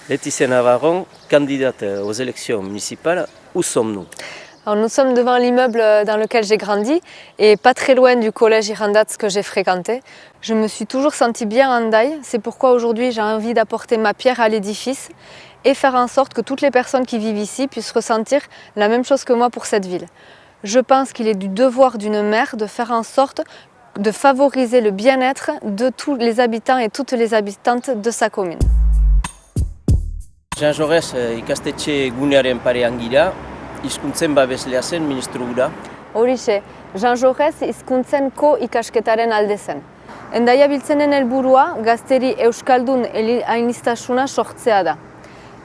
Laetitia Navarron, candidate aux élections municipales, où sommes-nous? Alors, nous sommes devant l'immeuble dans lequel j'ai grandi et pas très loin du collège Irandats que j'ai fréquenté. Je me suis toujours sentie bien en Daye, c'est pourquoi aujourd'hui j'ai envie d'apporter ma pierre à l'édifice et faire en sorte que toutes les personnes qui vivent ici puissent ressentir la même chose que moi pour cette ville. Je pense qu'il est du devoir d'une maire de faire en sorte de favoriser le bien-être de tous les habitants et toutes les habitantes de sa commune. Jean Jaurès ikastetxe gunearen parean gira, hizkuntzen babeslea zen ministro hura. Horixe, Jean Jaurès hizkuntzenko ikasketaren alde zen. Hendaia biltzenen helburua gazteri euskaldun aniztasuna sortzea da.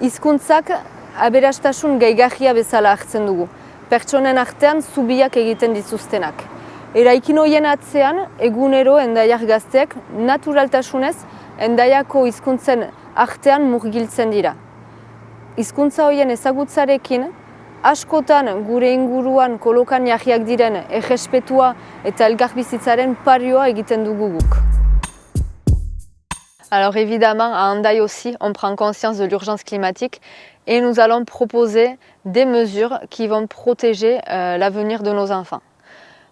Hizkuntzak aberastasun gehigarria bezala hartzen dugu, pertsonen artean zubiak egiten dituztenak. Eraikin horien atzean, egunero hendaiar gazteek naturaltasunez hendaiako hizkuntzen artean murgiltzen dira. Hizkuntza horien ezagutzarekin, askotan gure inguruan kolokan jarriak diren errespetua eta elkarbizitzaren parioa egiten dugu guk. Alors évidemment, à Hendaye aussi, on prend conscience de l'urgence climatique et nous allons proposer des mesures qui vont protéger l'avenir de nos enfants.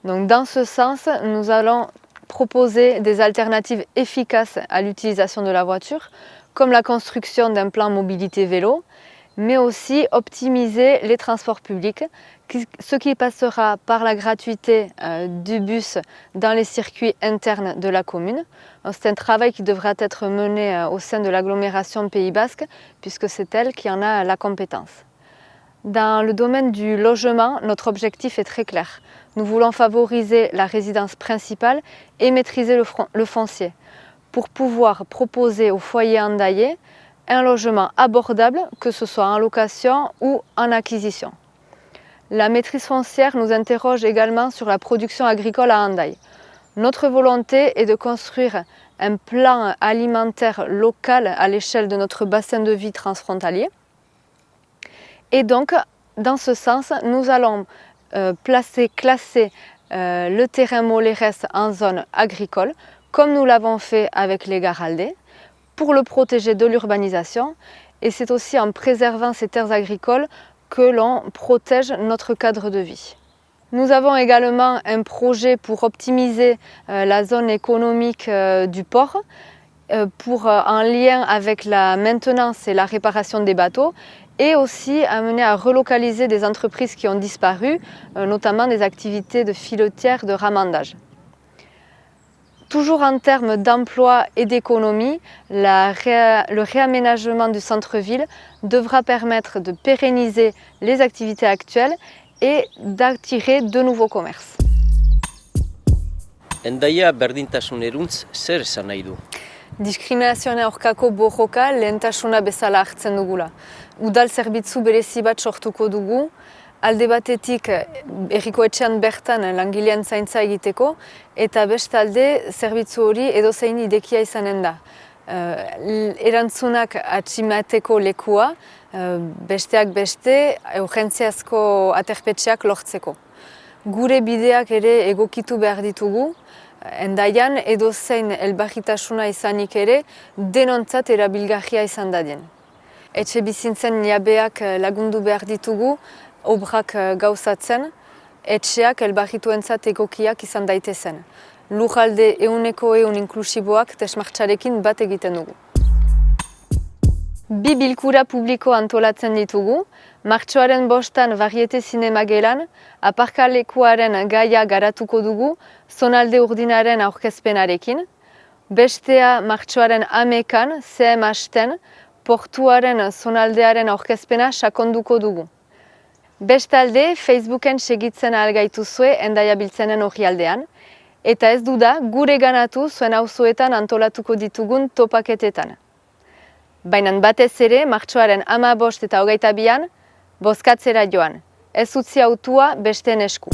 Donc dans ce sens, nous allons proposer des alternatives efficaces à l'utilisation de la voiture, comme la construction d'un plan mobilité vélo, mais aussi optimiser les transports publics, ce qui passera par la gratuité du bus dans les circuits internes de la commune. C'est un travail qui devra être mené au sein de l'agglomération Pays Basque, puisque c'est elle qui en a la compétence. Dans le domaine du logement, notre objectif est très clair. Nous voulons favoriser la résidence principale et maîtriser le foncier, pour pouvoir proposer aux foyers hendaillais un logement abordable, que ce soit en location ou en acquisition. La maîtrise foncière nous interroge également sur la production agricole à Hendaye. Notre volonté est de construire un plan alimentaire local à l'échelle de notre bassin de vie transfrontalier. Et donc, dans ce sens, nous allons classer le terrain Molerès en zone agricole, comme nous l'avons fait avec les Garaldais, pour le protéger de l'urbanisation. Et c'est aussi en préservant ces terres agricoles que l'on protège notre cadre de vie. Nous avons également un projet pour optimiser la zone économique du port, en lien avec la maintenance et la réparation des bateaux, et aussi amener à relocaliser des entreprises qui ont disparu, notamment des activités de filotière de ramandage. Toujours en termes d'emploi et d'économie, le réaménagement du centre-ville devra permettre de pérenniser les activités actuelles et d'attirer de nouveaux commerces. Hendaia berdintasuneruntz zer esan nahi du? Diskriminazioen aurkako borroka lehentasuna bezala hartzen dugula. Udal zerbitzu berezi bat sortuko dugu, alde batetik herriko etxean bertan langilean zaintza egiteko, eta bestalde zerbitzu hori edozein idekia izanen da. Erantzunak atximateko lekua, besteak beste, urgentziazko aterpetxeak lortzeko. Gure bideak ere egokitu behar ditugu, Hendaian edozein elbarritasuna izanik ere denontzat erabilgarria izan dadin. Etxe bizintzen jabeak lagundu behar ditugu, obrak gauzatzen, etxeak elbarrituentzat egokiak izan daitezen. Lurralde 100% inklusiboak tesmartxarekin bat egiten dugu. 2 bilkura publiko antolatzen ditugu, martxoaren 5 Variete Zinema gelan, aparkalekuaren gaia garatuko dugu, zonalde urdinaren aurkezpenarekin. Bestea martxoaren 11 CMH-ten, portuaren zonaldearen aurkezpena sakonduko dugu. Bestalde, Facebooken segitzen algaituzue Hendaia biltzenen orrialdean, eta ez duda gure ganatu zuen auzoetan antolatuko ditugun topaketetan. Baina batez ere, martxoaren 15 eta 22an, bozkatzera joan. Ez utzi autua besteen esku.